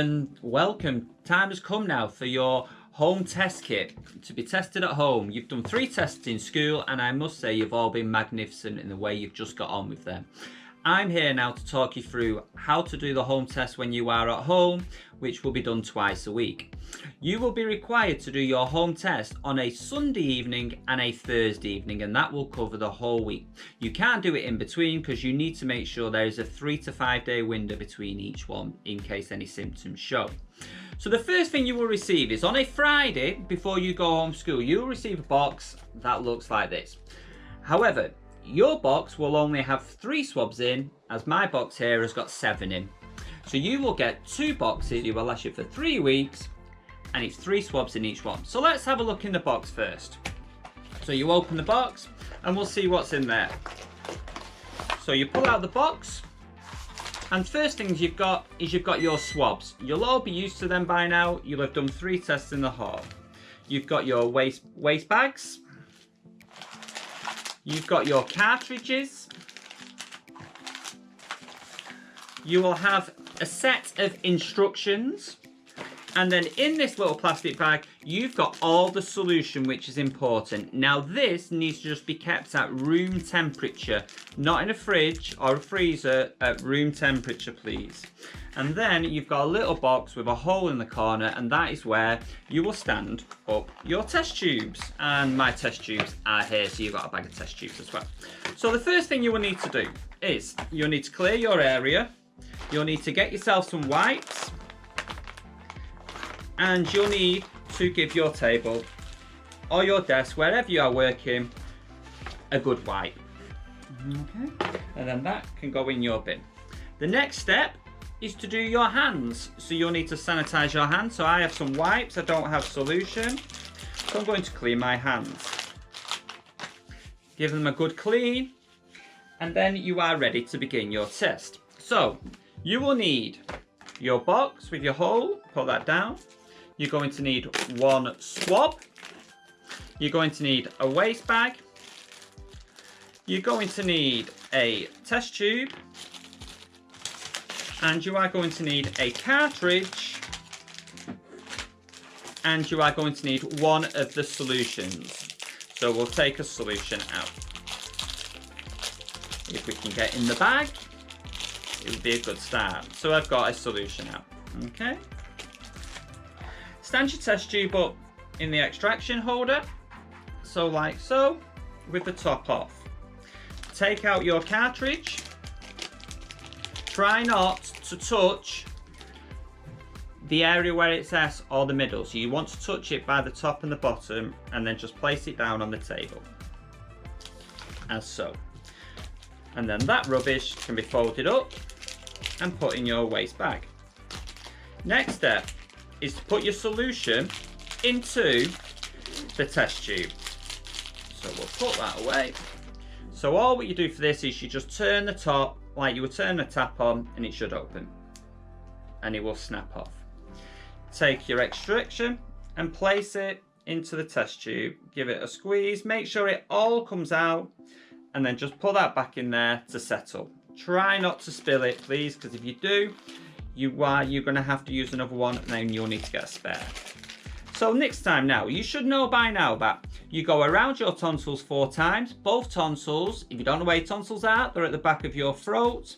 and welcome. Time has come now for your home test kit to be tested at home. You've done 3 tests in school, and I must say you've all been magnificent in the way you've just got on with them. I'm here now to talk you through how to do the home test when you are at home, which will be done twice a week. You will be required to do your home test on a Sunday evening and a Thursday evening, and that will cover the whole week. You can't do it in between because you need to make sure there is a 3 to 5 day window between each one in case any symptoms show. So the first thing you will receive is on a Friday before you go home school, you will receive a box that looks like this. However, your box will only have 3 swabs in, as my box here has got 7 in. So you will get 2 boxes, you will last you for 3 weeks, and it's 3 swabs in each one. So let's have a look in the box first. So you open the box and we'll see what's in there. So you pull out the box, and first things you've got is you've got your swabs. You'll all be used to them by now. You'll have done 3 tests in the hall. You've got your waste bags. You've got your cartridges. You will have a set of instructions. And then in this little plastic bag, you've got all the solution, which is important. Now this needs to just be kept at room temperature, not in a fridge or a freezer, at room temperature, please. And then you've got a little box with a hole in the corner, and that is where you will stand up your test tubes. And my test tubes are here, so you've got a bag of test tubes as well. So the first thing you will need to do is you'll need to clear your area. You'll need to get yourself some wipes. And you'll need to give your table or your desk, wherever you are working, a good wipe. Okay. And then that can go in your bin. The next step is to do your hands. So you'll need to sanitize your hands. So I have some wipes, I don't have solution. So I'm going to clean my hands. Give them a good clean, and then you are ready to begin your test. So you will need your box with your hole, put that down. You're going to need 1 swab. You're going to need a waste bag. You're going to need a test tube. And you are going to need a cartridge. And you are going to need 1 of the solutions. So we'll take a solution out. If we can get in the bag, it would be a good start. So I've got a solution out. Okay. Stand your test tube up in the extraction holder, so like so, with the top off. Take out your cartridge. Try not to touch the area where it's S or the middle. So you want to touch it by the top and the bottom, and then just place it down on the table, as so. And then that rubbish can be folded up and put in your waste bag. Next step is to put your solution into the test tube. So we'll put that away. So all what you do for this is you just turn the top like you would turn a tap on, and it should open. And it will snap off. Take your extraction and place it into the test tube. Give it a squeeze, make sure it all comes out, and then just put that back in there to settle. Try not to spill it, please, because if you do, you're going to have to use another one, and then you'll need to get a spare. So next time now, you should know by now that you go around your tonsils 4 times. Both tonsils, if you don't know where your tonsils are, they're at the back of your throat.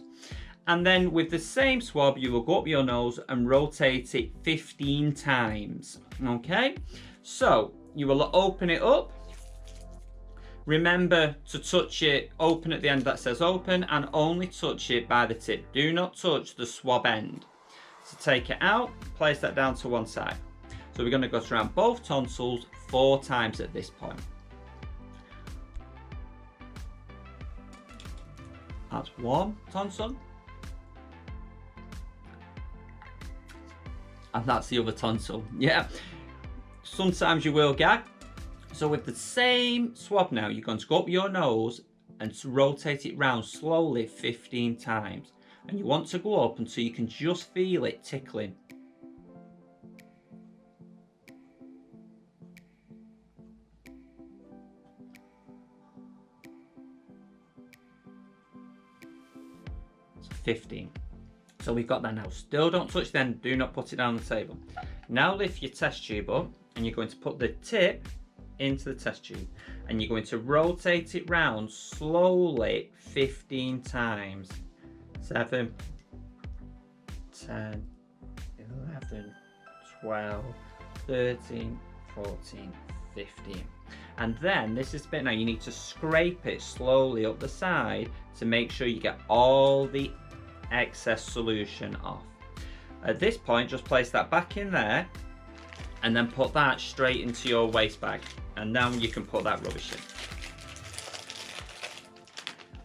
And then with the same swab, you will go up your nose and rotate it 15 times. Okay? So you will open it up. Remember to touch it, open at the end that says open, and only touch it by the tip. Do not touch the swab end. So take it out, place that down to one side. So we're going to go around both tonsils 4 times at this point. That's 1 tonsil. And that's the other tonsil. Yeah. Sometimes you will gag. So with the same swab now, you're going to go up your nose and rotate it round slowly 15 times. And you want to go up until you can just feel it tickling. So 15. So we've got that now. Still don't touch the end, do not put it down on the table. Now lift your test tube up and you're going to put the tip into the test tube and you're going to rotate it round slowly 15 times. 7, 10, 11, 12, 13, 14, 15. And then this is the bit now, you need to scrape it slowly up the side to make sure you get all the excess solution off. At this point, just place that back in there and then put that straight into your waste bag. And now you can put that rubbish in.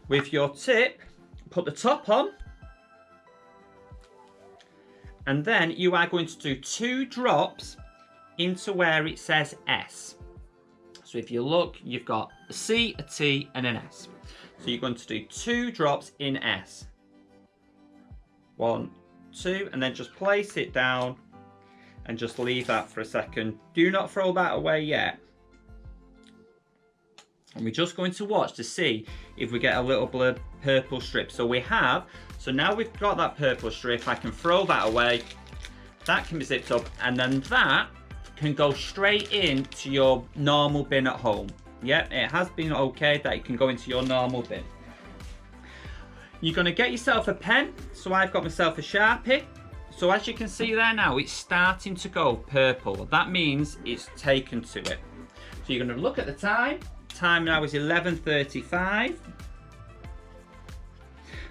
With your tip, put the top on. And then you are going to do 2 drops into where it says S. So if you look, you've got a C, a T, and an S. So you're going to do 2 drops in S. 1, 2, and then just place it down and just leave that for a second. Do not throw that away yet. And we're just going to watch to see if we get a little purple strip. So we have, so now we've got that purple strip, I can throw that away. That can be zipped up, and then that can go straight into your normal bin at home. Yep, it has been okay that it can go into your normal bin. You're going to get yourself a pen. So I've got myself a Sharpie. So as you can see there now, it's starting to go purple. That means it's taken to it. So you're going to look at the time. Time now is 11:35.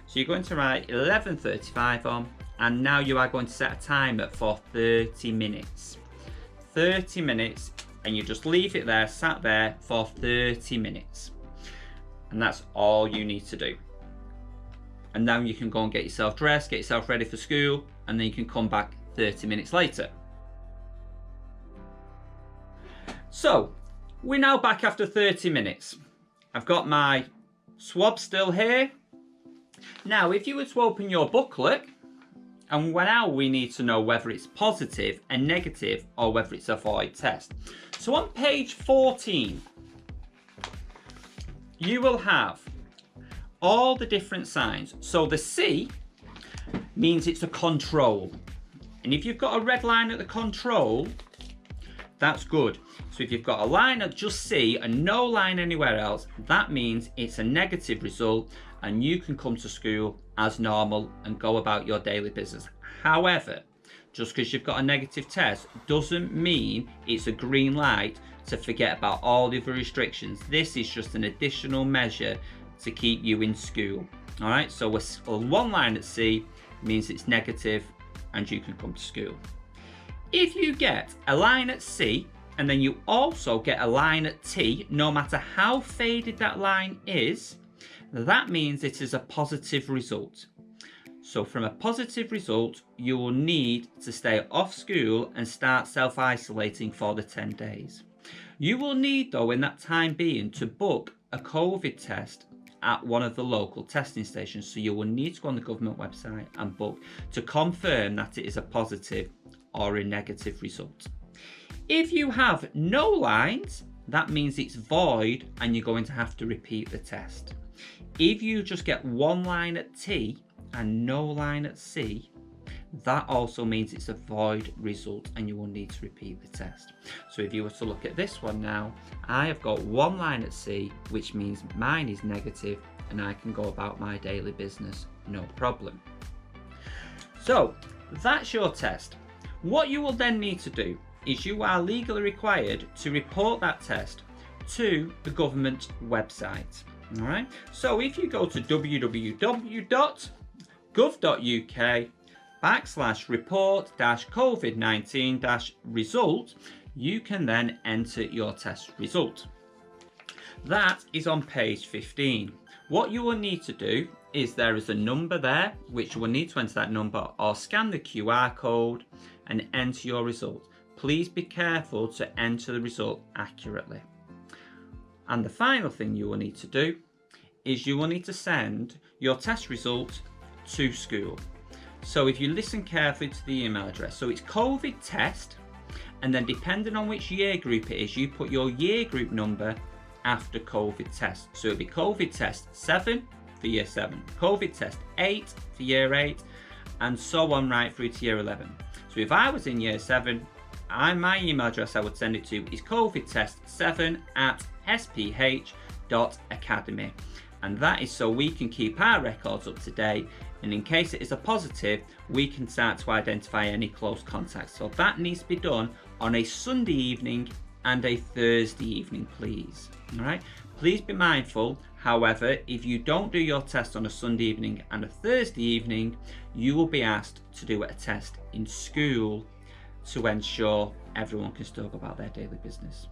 So you're going to write 11:35 on, and now you are going to set a timer for 30 minutes. 30 minutes, and you just leave it there, sat there for 30 minutes. And that's all you need to do. And now you can go and get yourself dressed, get yourself ready for school, and then you can come back 30 minutes later. So, we're now back after 30 minutes. I've got my swab still here. Now, if you were to open your booklet, and now we need to know whether it's positive and negative or whether it's a void test. So on page 14, you will have all the different signs. So the C means it's a control. And if you've got a red line at the control, that's good. So if you've got a line at just C and no line anywhere else, that means it's a negative result and you can come to school as normal and go about your daily business. However, just because you've got a negative test doesn't mean it's a green light to forget about all the other restrictions. This is just an additional measure to keep you in school. All right, so one line at C means it's negative and you can come to school. If you get a line at C and then you also get a line at T, no matter how faded that line is, that means it is a positive result. So from a positive result, you will need to stay off school and start self-isolating for the 10 days. You will need, though, in that time being, to book a COVID test at one of the local testing stations. So you will need to go on the government website and book to confirm that it is a positive or a negative result. If you have no lines, that means it's void and you're going to have to repeat the test. If you just get one line at T and no line at C, that also means it's a void result and you will need to repeat the test. So if you were to look at this one now, I have got one line at C, which means mine is negative and I can go about my daily business, no problem. So that's your test. What you will then need to do is you are legally required to report that test to the government website. All right. So if you go to www.gov.uk/report-covid19-result, you can then enter your test result. That is on page 15. What you will need to do is there is a number there, which you will need to enter that number or scan the QR code and enter your result. Please be careful to enter the result accurately. And the final thing you will need to do is you will need to send your test result to school. So if you listen carefully to the email address, so it's COVID test, and then depending on which year group it is, you put your year group number after COVID test. So it'll be COVID test 7 for year 7, COVID test 8 for year 8, and so on right through to year 11. So if I was in year 7, my email address I would send it to is covidtest7@sph.academy, and that is so we can keep our records up to date, and in case it is a positive, we can start to identify any close contacts. So that needs to be done on a Sunday evening and a Thursday evening, please. All right, please be mindful. However, if you don't do your test on a Sunday evening and a Thursday evening, you will be asked to do a test in school to ensure everyone can still go about their daily business.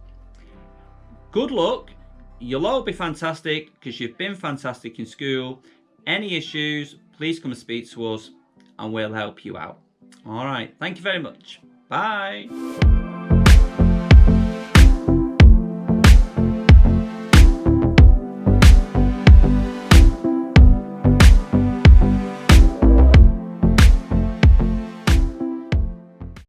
Good luck. You'll all be fantastic because you've been fantastic in school. Any issues, please come and speak to us and we'll help you out. All right, thank you very much. Bye.